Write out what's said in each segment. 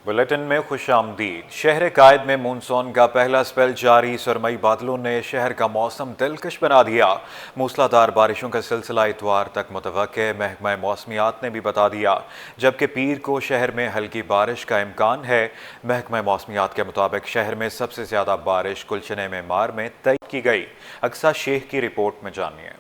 Bulletin में खुश आमदीद। शहर कायद में मानसून का पहला स्पेल जारी। सुरमई बादलों ने शहर का मौसम दिलकश बना दिया। मूसलाधार बारिशों का सिलसिला इतवार तक मुतवक्के, महकमा मौसमियात ने भी बता दिया, जबकि पीर को शहर में हल्की बारिश का इम्कान है। महकमा मौसमियात के मुताबिक शहर में सबसे ज़्यादा बारिश गुलशन मेमार में तय की गई। अक्सा शेख की रिपोर्ट में जानिए।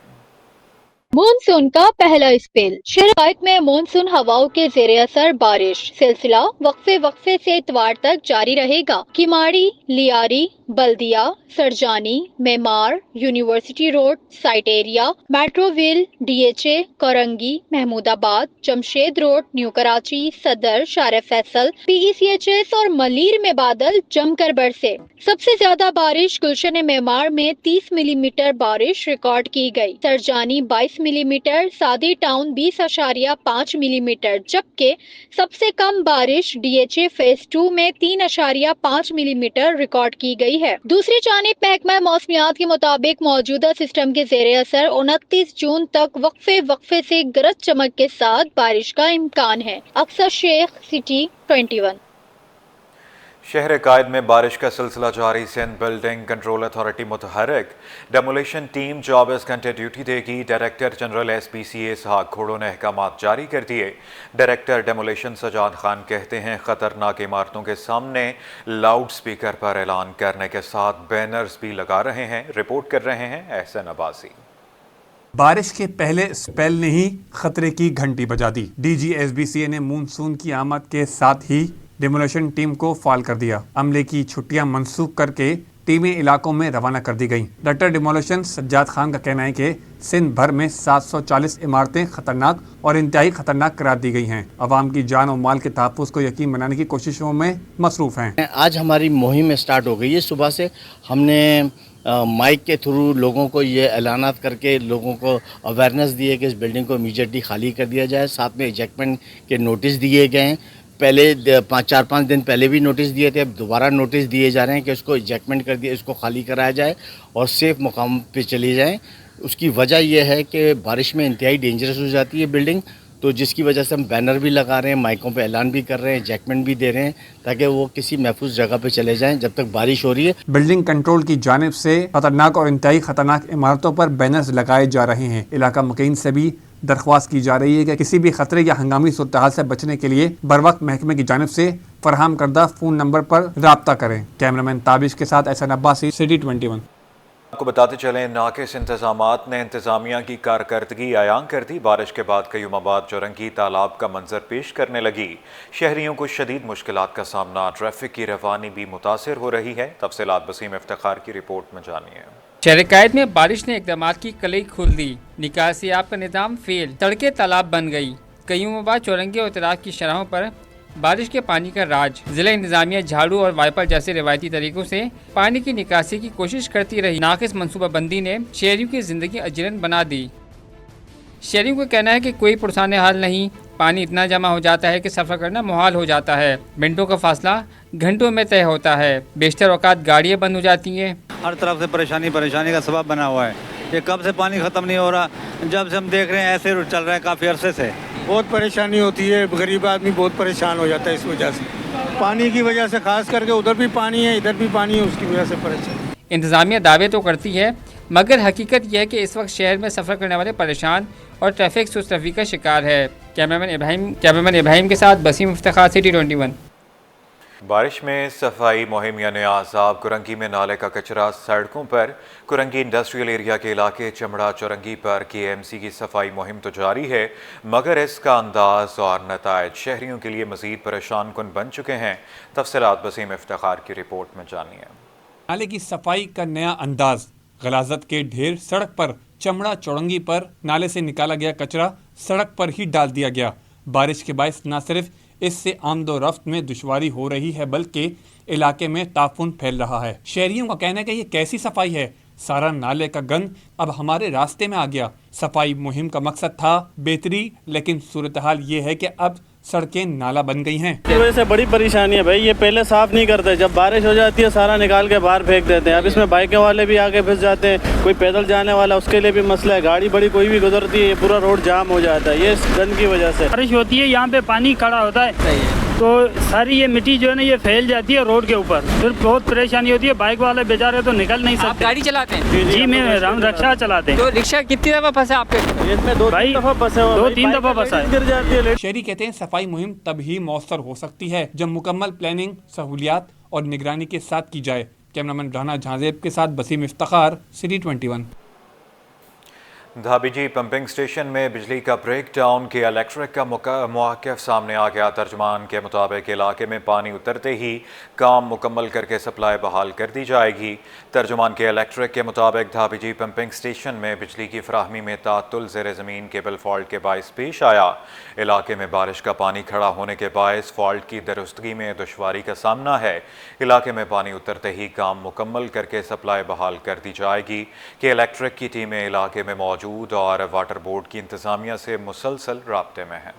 मानसून का पहला स्पेल। शहर में मानसून हवाओं के जेर असर बारिश सिलसिला वक्फे से इतवार तक जारी रहेगा। किमाड़ी, लियारी, बल्दिया, सरजानी, मेमार, university road, site area, Metroville, DHA, Korangi, Mahmoodabad, Jamshed road, new Karachi, Saddar, Sharae Faisal, पीईसीएचएस और मलीर में बादल जमकर बरसे। सबसे ज्यादा बारिश गुलशन मेमार में 30 मिलीमीटर बारिश रिकॉर्ड की गई। सरजानी 22 मिलीमीटर, सादी टाउन 20.5 मिलीमीटर, जबकि सबसे कम बारिश डीएचए फेज 2 में 3.5 मिलीमीटर रिकॉर्ड की गई है। दूसरी जानिब महकमा मौसमियात के मुताबिक मौजूदा सिस्टम के जेर असर 29 जून तक वक्फे से गरज चमक के साथ बारिश का इम्कान है। अक्सा शेख, सिटी 21। शहर कायद में बारिश का सिलसिला जारी। सिंध बिल्डिंग कंट्रोल अथॉरिटी मुतहरक। डेमोलिशन टीम 24 घंटे ड्यूटी देगी। Director general SPCA Ishaq Khoro ने अहकामात जारी कर दिए। डायरेक्टर डेमोलिशन सजाद खान कहते हैं, खतरनाक इमारतों के सामने लाउड स्पीकर पर ऐलान करने के साथ बैनर्स भी लगा रहे हैं। रिपोर्ट कर रहे हैं एहसन अब्बासी। बारिश के पहले स्पेल ने ही खतरे की घंटी बजा दी। DG SBCA ने मानसून की आमद के साथ ही डेमोलिशन टीम को फाल कर दिया। अमले की छुट्टियां मंसूख करके टीमें इलाकों में रवाना कर दी गईं। डायरेक्टर डेमोलिशन सज्जाद खान का कहना है कि सिंध भर में 740 इमारतें खतरनाक और इंतहाई खतरनाक करार दी गई हैं। अवाम की जान और माल के तहफ़्फ़ुज़ को यकीन बनाने की कोशिशों में मसरूफ़ हैं। आज हमारी मुहिम स्टार्ट हो गई है। सुबह से हमने माइक के थ्रू लोगों को ये ऐलानात करके लोगों को अवेयरनेस दिए कि इस बिल्डिंग को इमीडिएटली खाली कर दिया जाए। साथ में इजेक्टमेंट के नोटिस दिए गए हैं। पहले 4-5 दिन पहले भी नोटिस दिए थे, अब दोबारा नोटिस दिए जा रहे हैं कि इसको इजेक्टमेंट कर दिया, इसको खाली कराया जाए और सेफ मुकाम पे चली जाएं। उसकी वजह यह है कि बारिश में इंतहाई डेंजरस हो जाती है बिल्डिंग, तो जिसकी वजह से हम बैनर भी लगा रहे हैं, माइकों पे ऐलान भी कर रहे हैं, इजेक्टमेंट भी दे रहे हैं ताकि वो किसी महफूज जगह पे चले जाएं जब तक बारिश हो रही है। बिल्डिंग कंट्रोल की जानिब से खतरनाक और इंतहाई खतरनाक इमारतों पर बैनर्स लगाए जा रहे हैं। इलाका मुकीन से भी दरख्वास्त की जा रही है कि किसी भी खतरे या हंगामी सूरत से बचने के लिए बर वक्त महकमे की जानिब से फराहम करदा फ़ोन नंबर पर राब्ता करें। कैमरामैन ताबिश के साथ एहसन अब्बासी, सिटी 21। आपको बताते चलें, नाकिस इंतजामात ने इंतजामिया की कारकर्दगी आयां कर दी। बारिश के बाद कयूमाबाद चौरंगी तालाब का मंजर पेश करने लगी। शहरियों को शदीद मुश्किलात का सामना। ट्रैफिक की रवानी भी मुतासिर हो रही है। तफसीलात वसीम इफ्तिखार की रिपोर्ट में जानिए। शहर कायद में बारिश ने इक़दामात की कलई खोल दी। निकासी आप का निज़ाम फेल, सड़कें तालाब बन गई। कयूमाबाद चौरंगी और तराब की शराहों पर बारिश के पानी का राज। जिला इंतजामिया झाड़ू और वाइपर जैसे रिवायती तरीकों से पानी की निकासी की कोशिश करती रही। नाकिस मनसूबाबंदी ने शहरियों की ज़िंदगी अजरन बना दी। शहरियों का कहना है कि कोई पुरसाने हाल नहीं। पानी इतना जमा हो जाता है कि सफ़र करना मुहाल हो जाता है। मिनटों का फासला घंटों में तय होता है। बेशतर औकात गाड़ियाँ बंद हो जाती हैं। हर तरफ से परेशानी का सबब बना हुआ है। ये कब से पानी ख़त्म नहीं हो रहा, जब से हम देख रहे हैं ऐसे चल रहा है काफ़ी अरसे से। बहुत परेशानी होती है, गरीब आदमी बहुत परेशान हो जाता है इस वजह से, पानी की वजह से। खास करके उधर भी पानी है, इधर भी पानी है, उसकी वजह से परेशान। इंतज़ामिया दावे तो करती है, मगर हकीकत यह है कि इस वक्त शहर में सफ़र करने वाले परेशान और ट्रैफिक सुस्तरवी का शिकार है। कैमरामैन इब्राहिम के साथ वसीम इफ्तिखार, सिटी 21। बारिश में सफाई मुहिम यानी आज़ाब। कुरंगी में नाले का कचरा सड़कों पर। कुरंगी इंडस्ट्रियल एरिया के इलाके चमड़ा चौरंगी पर KMC की सफाई मुहिम तो जारी है, मगर इसका अंदाज और नतायज शहरियों के लिए मज़ीद परेशान कुन बन चुके हैं। तफसीलात वसीम इफ्तिखार की रिपोर्ट में जानिए। नाले की सफाई का नया अंदाज। गलाजत के ढेर सड़क पर। चमड़ा चौरंगी पर नाले से निकाला गया कचरा सड़क पर ही डाल दिया गया। बारिश के बायस न सिर्फ इससे आमदो रफ्त में दुश्वारी हो रही है, बल्कि इलाके में ताफुन फैल रहा है। शहरियों का कहना है कि ये कैसी सफाई है, सारा नाले का गंद अब हमारे रास्ते में आ गया। सफाई मुहिम का मकसद था बेहतरी, लेकिन सूरत हाल ये है कि अब सड़कें नाला बन गई हैं। इस वजह से बड़ी परेशानी है भाई। ये पहले साफ नहीं करते, जब बारिश हो जाती है सारा निकाल के बाहर फेंक देते हैं। अब इसमें बाइकें वाले भी आगे फंस जाते हैं, कोई पैदल जाने वाला उसके लिए भी मसला है। गाड़ी बड़ी कोई भी गुजरती है, ये पूरा रोड जाम हो जाता है, ये इस गंद की वजह से। बारिश होती है यहाँ पे पानी खड़ा होता है, तो सारी ये मिट्टी जो है ना ये फैल जाती है रोड के ऊपर, फिर बहुत परेशानी होती है। बाइक वाले बेचारे तो निकल नहीं आप सकते। गाड़ी चलाते हैं? जी मैं हम रिक्शा चलाते हैं। तो रिक्शा कितनी दफा फंसा आपके? इसमें दो तीन दफा फंसा है। गिर जाती है। शहरी कहते हैं सफाई मुहिम तभी मौसर हो सकती है जब मुकम्मल प्लानिंग, सहूलियात और निगरानी के साथ की जाए। कैमरामैन राना झांजेब के साथ Basim Iftikhar, city 21। धाबीजी pumping station में बिजली का ब्रेक डाउन के इलेक्ट्रिक का मौक़िफ़ सामने आ गया। तर्जुमान के मुताबिक इलाके में पानी उतरते ही काम मुकम्मल करके सप्लाई बहाल कर दी जाएगी। तर्जुमान के इलेक्ट्रिक के मुताबिक धाबीजी पंपिंग स्टेशन में बिजली की फराहमी में तातुल ज़ेर ज़मीन केबल फॉल्ट के बायस पेश आया। इलाके में बारिश का पानी खड़ा होने के बायस फॉल्ट की दुरुस्तगी में दुश्वारी का सामना है। इलाके में पानी उतरते ही काम मुकम्मल करके सप्लाई बहाल कर दी जाएगी कि इलेक्ट्रिक की टीमें इलाके में मौजूद और वाटर बोर्ड की इंतजामिया से मुसलसल राब्ते में हैं।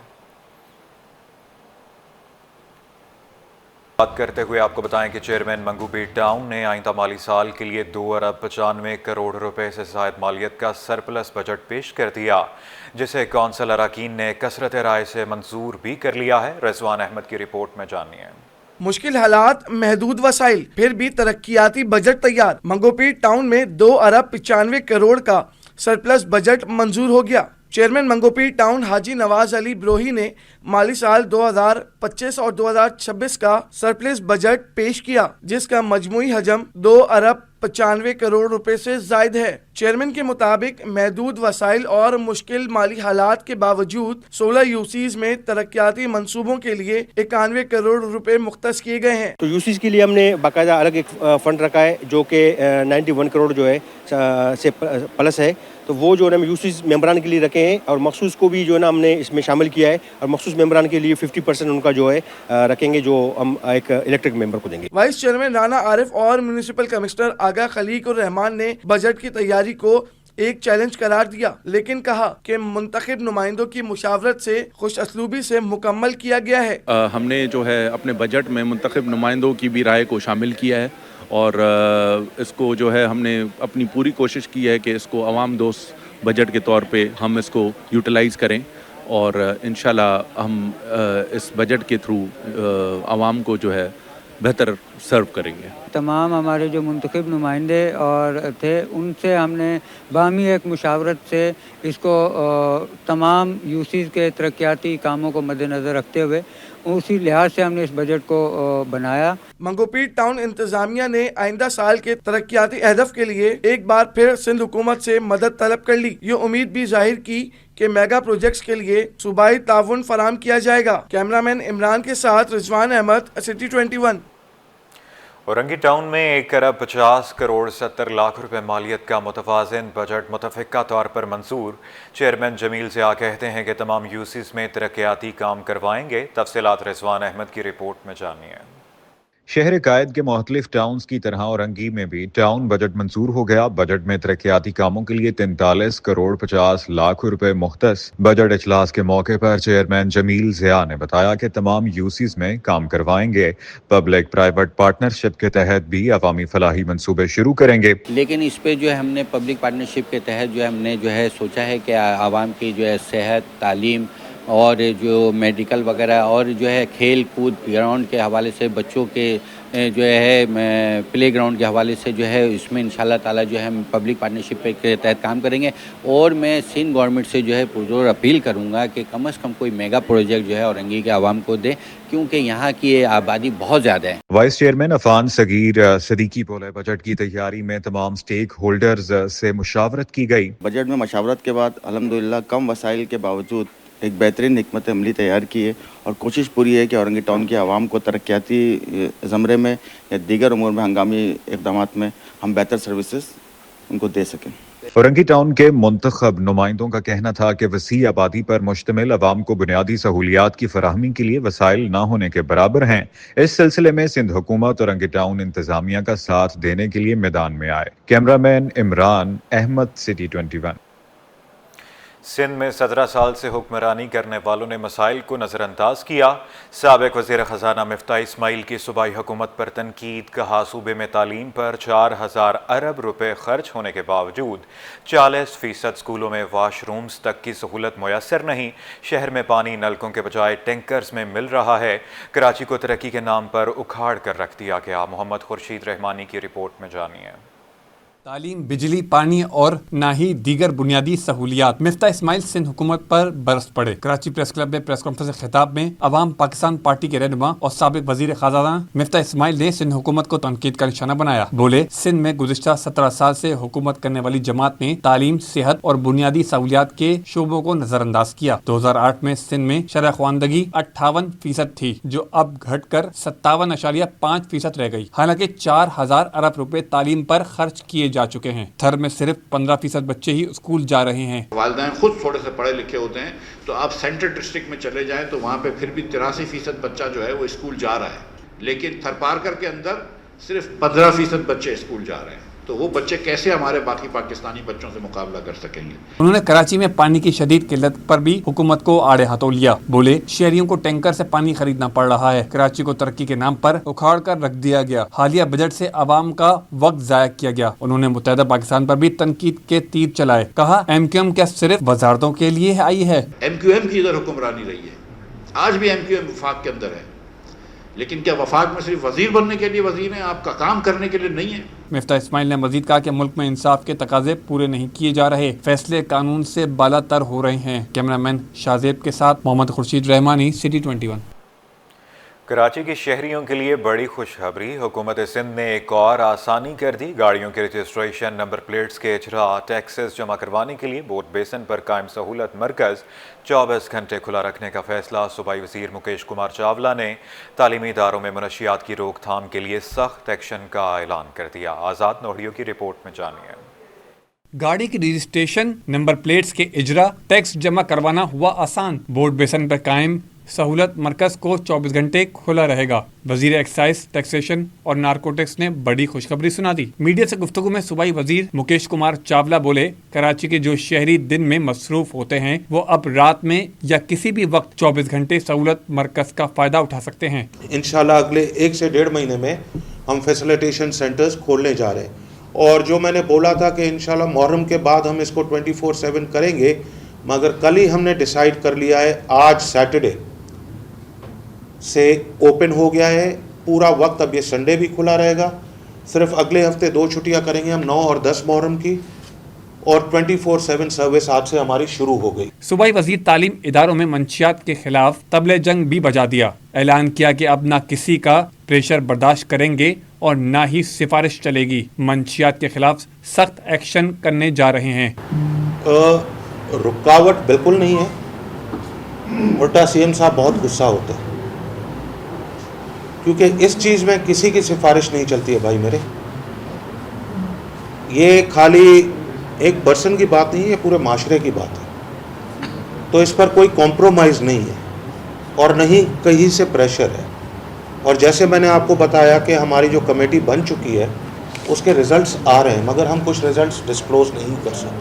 बात करते हुए आपको बताएं कि चेयरमैन मंगूपीर टाउन ने आइंदा माली साल के लिए 2 अरब 95 करोड़ रुपए से ज़ायद मालियत का सरप्लस बजट पेश कर दिया, जिसे कौंसल अरकान ने कसरत राय से मंजूर भी कर लिया है। रिजवान अहमद की रिपोर्ट में जानिए। मुश्किल हालात, महदूद वसाइल, फिर भी तरक्याती बजट तैयार। मंगोपीर टाउन में 2 अरब 95 करोड़ का सरप्लस बजट मंजूर हो गया। चेयरमैन मंगोपीर टाउन हाजी नवाज अली ब्रोही ने माली साल 2025 और 2026 का सरप्लस बजट पेश किया, जिसका मजमूई हजम 2 अरब 95 करोड़ रुपए से जायद है। चेयरमैन के मुताबिक महदूद वसाइल और मुश्किल माली हालात के बावजूद 16 यूसीज में तरक्याती मंसूबों के लिए 91 करोड़ रुपए मुख्तस किए गए हैं। तो यूसीज के लिए हमने बाकायदा अलग एक फंड रखा है जो कि 91 करोड़ जो है से प्लस है। तो वो जो है ना यूसीज मेम्बरान के लिए रखे हैं और मखसूस को भी जो है ना हमने इसमें शामिल किया है और मखसूस मेम्बरान के लिए 50% उनका जो है रखेंगे, जो हम एक इलेक्ट्रिक मेंबर को देंगे। वाइस चेयरमैन राना आरिफ और म्यूनिसिपल कमिश्नर आगा खलीक और रहमान ने बजट की तैयारी को एक चैलेंज करार दिया, लेकिन कहा कि मुंतखब नुमाइंदों की मुशावरत से खुश असलूबी से मुकम्मल किया गया है। हमने जो है अपने बजट में मुंतखब नुमाइंदों की भी राय को शामिल किया है और इसको जो है हमने अपनी पूरी कोशिश की है कि इसको अवाम दोस्त बजट के तौर पे हम इसको यूटिलाइज़ करें और इंशाल्लाह हम इस बजट के थ्रू आवाम को जो है बेहतर सर्व करेंगे। तमाम हमारे जो मुंतखब नुमाइंदे और थे उनसे हमने बामी एक मुशावरत से इसको तमाम यूसीज के तरक्याती कामों को मद्देनज़र रखते हुए उसी लिहाज से हमने इस बजट को बनाया। मंगोपीर टाउन इंतजामिया ने आइंदा साल के तरक्याती अहदफ के लिए एक बार फिर सिंध हुकूमत से मदद तलब कर ली। ये उम्मीद भी जाहिर की कि मेगा प्रोजेक्ट्स के लिए सूबाई ताउन फराम किया जाएगा। कैमरामैन इमरान के साथ रिजवान अहमद, सिटी 21। औरंगी टाउन में 1 अरब 50 करोड़ 70 लाख रुपए मालियत का मुतवाज़िन बजट मुतफ़िक़ा तौर पर मंजूर। चेयरमैन जमील ज़िया कहते हैं कि तमाम यूसीज में तरक्याती काम करवाएंगे। तफसीलात रिजवान अहमद की रिपोर्ट में जानिए। शहर कायद के मुख्तलिफ टाउन्स की तरह औरंगी में भी टाउन बजट मंजूर हो गया। बजट में तरक्याती कामों के लिए 43 करोड़ 50 लाख रुपए मुख्तस। बजट इजलास के मौके पर चेयरमैन जमील ज़िया ने बताया कि तमाम यूसीज में काम करवाएंगे। पब्लिक प्राइवेट पार्टनरशिप के तहत भी अवामी फलाही मंसूबे शुरू करेंगे। लेकिन इस पे जो है हमने पब्लिक पार्टनरशिप के तहत जो है हमने जो है सोचा है कि आवाम की जो है सेहत, तालीम और जो मेडिकल वगैरह और जो है खेल कूद ग्राउंड के हवाले से बच्चों के जो है प्ले ग्राउंड के हवाले से जो है इसमें इंशाल्लाह ताला जो है हम पब्लिक पार्टनरशिप के तहत काम करेंगे। और मैं सिंध गवर्नमेंट से जो है पुरजोर अपील करूंगा कि कम से कम कोई मेगा प्रोजेक्ट जो है औरंगी के आवाम को दे, क्योंकि यहाँ की आबादी बहुत ज़्यादा है। वाइस चेयरमैन अफान सगीर सदीकी बोले, बजट की तैयारी में तमाम स्टेक होल्डर्स से मुशावरत की गई। बजट में मुशावरत के बाद अल्हम्दुलिल्लाह कम वसाइल के बावजूद एक बेहतरीन हिकमत अमली तैयार की है और कोशिश पूरी है कि औरंगी टाउन के आवाम को तरक्याती ज़मरे में या दीगर उमूर में हंगामी इक़दामात में हम बेहतर सर्विसेज उनको दे सकें। औरंगी टाउन के मुंतखब नुमाइंदों का कहना था कि वसी आबादी पर मुश्तमिल अवाम को बुनियादी सहूलियात की फराहमी के लिए वसाइल न होने के बराबर हैं। इस सिलसिले में सिंध हुकूमत औरंगी टाउन इंतजामिया का साथ देने के लिए मैदान में आए। Cameraman Imran Ahmed, city 21। سندھ میں 17 سال سے حکمرانی کرنے والوں نے مسائل کو نظر انداز کیا۔ سابق وزیر خزانہ مفتاح اسماعیل کی صوبائی حکومت پر تنقید، کہا صوبے میں تعلیم پر 4000 ارب روپے خرچ ہونے کے باوجود 40% اسکولوں میں واش رومز تک کی سہولت میسر نہیں۔ شہر میں پانی نلکوں کے بجائے ٹینکرز میں مل رہا ہے۔ کراچی کو ترقی کے نام پر اکھاڑ کر رکھ دیا گیا۔ محمد خورشید رحمانی کی رپورٹ میں جانیے۔ تعلیم، بجلی، پانی اور نہ ہی دیگر بنیادی سہولیات۔ مفتاح اسماعیل سندھ حکومت پر برس پڑے۔ کراچی پریس کلب میں پریس کانفرنس سے خطاب میں عوام پاکستان پارٹی کے رہنما اور سابق وزیر خزانہ مفتاح اسماعیل نے سندھ حکومت کو تنقید کا نشانہ بنایا۔ بولے، سندھ میں گزشتہ 17 سال سے حکومت کرنے والی جماعت نے تعلیم، صحت اور بنیادی سہولیات کے شعبوں کو نظر انداز کیا۔ 2008 میں سندھ میں شرح خواندگی 58% تھی، جو اب گھٹ کر 57.5% رہ گئی۔ حالانکہ 4000 ارب روپے تعلیم پر خرچ کیے جا چکے ہیں۔ تھر میں صرف 15% بچے ہی اسکول جا رہے ہیں۔ والدین خود تھوڑے سے پڑھے لکھے ہوتے ہیں، تو آپ سینٹرل ڈسٹرکٹ میں چلے جائیں تو وہاں پہ پھر بھی 83% بچہ جو ہے وہ اسکول جا رہا ہے، لیکن تھر پارکر کے اندر صرف 15% بچے اسکول جا رہے ہیں۔ تو وہ بچے کیسے ہمارے باقی پاکستانی بچوں سے مقابلہ کر سکیں گے؟ انہوں نے کراچی میں پانی کی شدید قلت پر بھی حکومت کو آڑے ہاتھوں لیا۔ بولے، شہریوں کو ٹینکر سے پانی خریدنا پڑ رہا ہے۔ کراچی کو ترقی کے نام پر اکھاڑ کر رکھ دیا گیا۔ حالیہ بجٹ سے عوام کا وقت ضائع کیا گیا۔ انہوں نے متحدہ پاکستان پر بھی تنقید کے تیر چلائے۔ کہا، ایم کیو ایم کیا صرف وزارتوں کے لیے آئی ہے؟ ایم کیو ایم کی ادھر حکمرانی رہی ہے، آج بھی ایم کیو ایم وفاق کے اندر ہے، لیکن کیا وفاق میں صرف وزیر بننے کے لیے وزیر ہیں، آپ کا کام کرنے کے لیے نہیں ہے؟ مفتاح اسماعیل نے مزید کہا کہ ملک میں انصاف کے تقاضے پورے نہیں کیے جا رہے، فیصلے قانون سے بالا تر ہو رہے ہیں۔ کیمرہ مین شاہزیب کے ساتھ محمد خورشید رحمانی، سٹی 21۔ کراچی کے شہریوں کے لیے بڑی خوشخبری، حکومت سندھ نے ایک اور آسانی کر دی۔ گاڑیوں کے رجسٹریشن، نمبر پلیٹس کے اجراء، ٹیکسز جمع کروانے کے لیے بوٹ بیسن پر قائم سہولت مرکز 24 گھنٹے کھلا رکھنے کا فیصلہ۔ صوبائی وزیر مکیش کمار چاولہ نے تعلیمی اداروں میں منشیات کی روک تھام کے لیے سخت ایکشن کا اعلان کر دیا۔ آزاد نوڑیوں کی رپورٹ میں جانیے۔ گاڑی کی رجسٹریشن، نمبر پلیٹس کے اجراء، ٹیکس جمع کروانا ہوا آسان۔ بوٹ بیسن پر قائم سہولت مرکز کو 24 گھنٹے کھلا رہے گا۔ وزیر ایکسائز، ٹیکسیشن اور نارکوٹکس نے بڑی خوشخبری سنا دی۔ میڈیا سے گفتگو میں صوبائی وزیر مکیش کمار چاولہ بولے، کراچی کے جو شہری دن میں مصروف ہوتے ہیں وہ اب رات میں یا کسی بھی وقت 24 گھنٹے سہولت مرکز کا فائدہ اٹھا سکتے ہیں۔ انشاءاللہ اگلے 1 سے 1.5 مہینے میں ہم فیسیلیٹیشن سینٹرز کھولنے جا رہے ہیں، اور جو میں نے بولا تھا کہ انشاءاللہ محرم کے بعد ہم اس کو 24/7 کریں گے، مگر کل ہی ہم نے ڈیسائیڈ کر لیا ہے، آج سیٹرڈے سے اوپن ہو گیا ہے پورا وقت۔ اب یہ سنڈے بھی کھلا رہے گا، صرف اگلے ہفتے 2 چھٹیاں کریں گے ہم، 9 اور 10 محرم کی، اور 24/7 سروس آج سے ہماری شروع ہو گئی۔ صوبائی وزیر تعلیم اداروں میں منشیات کے خلاف طبل جنگ بھی بجا دیا۔ اعلان کیا کہ اب نہ کسی کا پریشر برداشت کریں گے اور نہ ہی سفارش چلے گی۔ منشیات کے خلاف سخت ایکشن کرنے جا رہے ہیں۔ رکاوٹ بالکل نہیں ہے، الٹا سی ایم صاحب بہت غصہ ہوتے ہیں، کیونکہ اس چیز میں کسی کی سفارش نہیں چلتی ہے بھائی میرے۔ یہ خالی ایک پرسن کی بات نہیں ہے، یہ پورے معاشرے کی بات ہے، تو اس پر کوئی کمپرومائز نہیں ہے اور نہیں کہیں سے پریشر ہے۔ اور جیسے میں نے آپ کو بتایا کہ ہماری جو کمیٹی بن چکی ہے اس کے ریزلٹس آ رہے ہیں، مگر ہم کچھ ریزلٹس ڈسکلوز نہیں کر سکتے،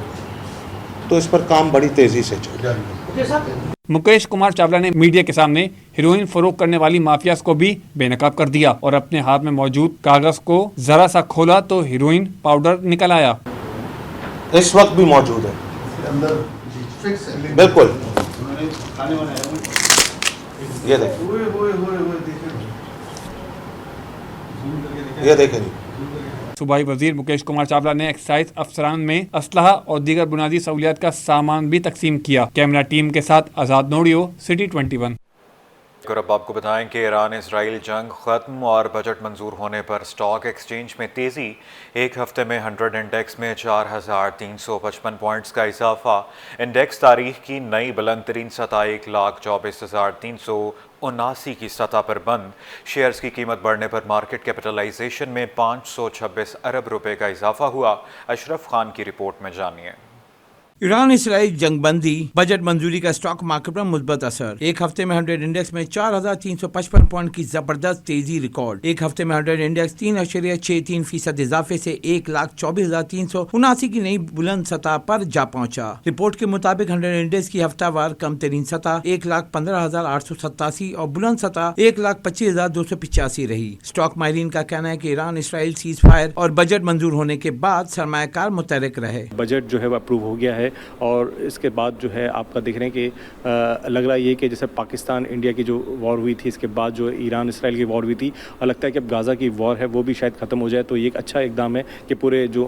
تو اس پر کام بڑی تیزی سے چل رہا ہے۔ مکیش کمار چاولہ نے میڈیا کے سامنے ہیروئن فروخت کرنے والی مافیاز کو بھی بے نقاب کر دیا اور اپنے ہاتھ میں موجود کاغذ کو ذرا سا کھولا تو ہیروئن پاؤڈر نکل آیا۔ اس وقت بھی موجود ہے، بالکل، یہ دیکھیں جی۔ صوبائی وزیر مکیش کمار چاولہ نے ایکسائز افسران میں اسلحہ اور دیگر بنیادی سہولیات کا سامان بھی تقسیم کیا۔ کیمرہ ٹیم کے ساتھ آزاد نوڑیو، سٹی 21۔ اور اب آپ کو بتائیں کہ ایران اسرائیل جنگ ختم اور بجٹ منظور ہونے پر سٹاک ایکسچینج میں تیزی۔ ایک ہفتے میں 100 انڈیکس میں 4355 پوائنٹس کا اضافہ۔ انڈیکس تاریخ کی نئی بلند ترین سطح 1,24,379 کی سطح پر بند۔ شیئرز کی قیمت بڑھنے پر مارکیٹ کیپٹلائزیشن میں 526 ارب روپے کا اضافہ ہوا۔ اشرف خان کی رپورٹ میں جانیے۔ ईरान इसराइल जंगबंदी बजट मंजूरी का स्टॉक मार्केट पर मुस्बत असर। एक हफ्ते में 100 इंडेक्स में 4,355 पॉइंट की जबरदस्त तेजी रिकॉर्ड। एक हफ्ते में 100 इंडेक्स 3.63% इजाफे से 1,24,379 की नई बुलंद सतह पर जा पहुंचा। रिपोर्ट के मुताबिक 100 इंडेक्स की हफ्तावार कम तरीन सतह 1,15,887 और बुलंद सतह 1,25,285 रही। स्टॉक माहिरीन का कहना है कि ईरान इसराइल सीज फायर और बजट मंजूर होने के बाद सरमायाकार मुतहरिक रहे। बजट जो है वो अप्रूव हो गया है और इसके बाद जो है आपका देख रहे हैं कि लग रहा है ये कि जैसे पाकिस्तान इंडिया की जो वॉर हुई थी, इसके बाद जो ईरान इसराइल की वॉर हुई थी, और लगता है कि अब गाज़ा की वॉर है वो भी शायद ख़त्म हो जाए, तो ये एक अच्छा इकदाम है कि पूरे जो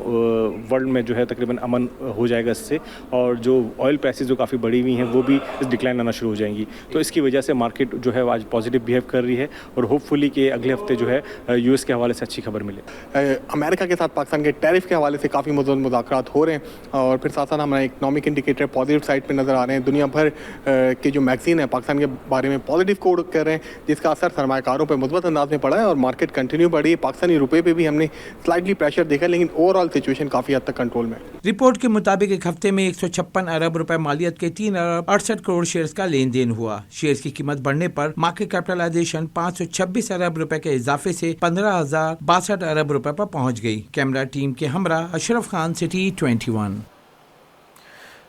वर्ल्ड में जो है तकरीबन अमन हो जाएगा इससे, और जो ऑयल प्राइसेस जो काफ़ी बढ़ी हुई हैं वो भी डिक्लाइन आना शुरू हो जाएंगी। तो इसकी वजह से मार्केट जो है आज पॉजिटिव बिहेव कर रही है और होपफुली कि अगले हफ्ते जो है यूएस के हवाले से अच्छी खबर मिले। अमेरिका के साथ पाकिस्तान के टैरिफ के हवाले से काफ़ी मुज़ाकरात हो रहे हैं और फिर साथ साथ हमारा इकनॉमिक इंडिकेटर पॉजिटिव साइड पे नज़र आ रहे हैं। दुनिया भर के जो मैगजीन है पाकिस्तान के बारे में पॉजिटिव कोड कर रहे हैं, जिसका असर सरमायाकारों पर मुस्बत अंदाज में पड़ा है और मार्केट कंटिन्यू बढ़ी है। पाकिस्तानी रुपये पे भी हमने स्लाइटली प्रेशर देखा, लेकिन ओवरऑल सिचुएशन काफ़ी हद तक कंट्रोल में। रिपोर्ट के मुताबिक एक हफ्ते में 156 अरब रुपए मालियत के 3,68 करोड़ शेयर्स का लेन देन हुआ। शेयर्स की कीमत बढ़ने पर मार्केट कैपिटलाइजेशन 526 अरब रुपए के इजाफे से 15,062 अरब रुपए पर पहुंच गई। कैमरा टीम के हमरा अशरफ खान, सिटी 21।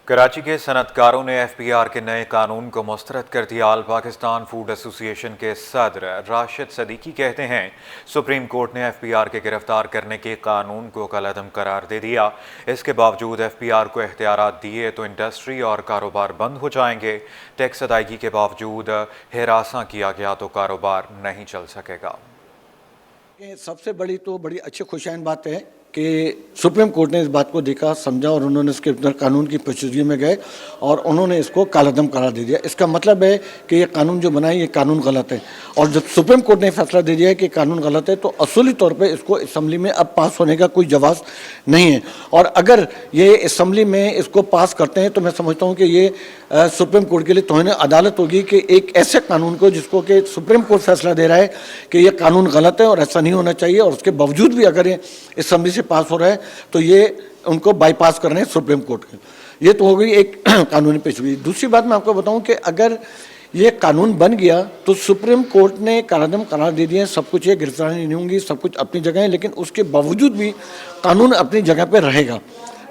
कराची के सनतकारों ने एफपीआर के नए कानून को मुस्तरद कर दिया। ऑल पाकिस्तान फूड एसोसिएशन के सदर राशिद सदीकी कहते हैं सुप्रीम कोर्ट ने एफपीआर के गिरफ्तार करने के कानून को कलअदम करार दे दिया। इसके बावजूद एफपीआर को इख्तियारात दिए तो इंडस्ट्री और कारोबार बंद हो जाएंगे। टैक्स अदायगी के बावजूद हिरासा किया गया तो कारोबार नहीं चल सकेगा। सबसे बड़ी अच्छी खुशहाल बात है कि सुप्रीम कोर्ट ने इस बात को देखा, समझा और उन्होंने इसके अंदर कानून की प्रोसीजर में गए और उन्होंने इसको कालअदम करार दे दिया। इसका मतलब है कि ये कानून जो बना है ये कानून गलत है, और जब सुप्रीम कोर्ट ने फैसला दे दिया है कि कानून गलत है तो असूली तौर पे इसको असम्बली में अब पास होने का कोई जवाब नहीं है। और अगर ये असम्बली में इसको पास करते हैं तो मैं समझता हूँ कि ये सुप्रीम कोर्ट के लिए तौहीन अदालत होगी कि एक ऐसे कानून को जिसको कि सुप्रीम कोर्ट फैसला दे रहा है कि ये कानून गलत है और ऐसा नहीं होना चाहिए, और उसके बावजूद भी अगर ये असम्बली से पास हो रहा है तो ये उनको बाईपास कर रहे हैं सुप्रीम कोर्ट के। ये तो हो गई एक कानूनी पेशगी। दूसरी बात मैं आपको बताऊं कि अगर ये कानून बन गया तो सुप्रीम कोर्ट ने कालअदम करार दे दिए, सब कुछ ये गिरफ्तारी नहीं होंगी, सब कुछ अपनी जगह है, लेकिन उसके बावजूद भी कानून अपनी जगह पर रहेगा,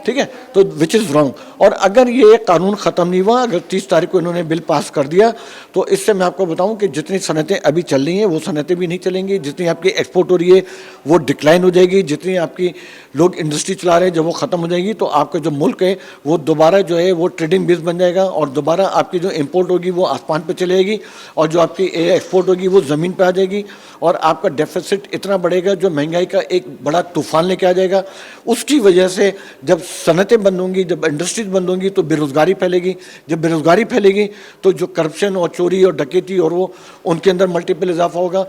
ठीक है, तो विच इज़ रॉन्ग। और अगर ये कानून ख़त्म नहीं हुआ, अगर 30 तारीख को इन्होंने बिल पास कर दिया तो इससे मैं आपको बताऊं कि जितनी सनतें अभी चल रही हैं वो सनतें भी नहीं चलेंगी, जितनी आपकी एक्सपोर्ट हो रही है वो डिक्लाइन हो जाएगी, जितनी आपकी लोग इंडस्ट्री चला रहे हैं जब वो ख़त्म हो जाएगी तो आपका जो मुल्क है वो दोबारा जो है वो ट्रेडिंग बेस बन जाएगा और दोबारा आपकी जो इम्पोर्ट होगी वो आसमान पर चली जाएगी और जो आपकी एक्सपोर्ट होगी वो ज़मीन पर आ जाएगी और आपका डेफिसिट इतना बढ़ेगा जो महंगाई का एक बड़ा तूफान लेके आ जाएगा। उसकी वजह से जब सनतें बंद होंगी, जब इंडस्ट्रीज बंद होंगी तो बेरोज़गारी फैलेगी, जब बेरोज़गारी फैलेगी तो जो करप्शन और चोरी और डकैती और वो उनके अंदर मल्टीपल इजाफा होगा।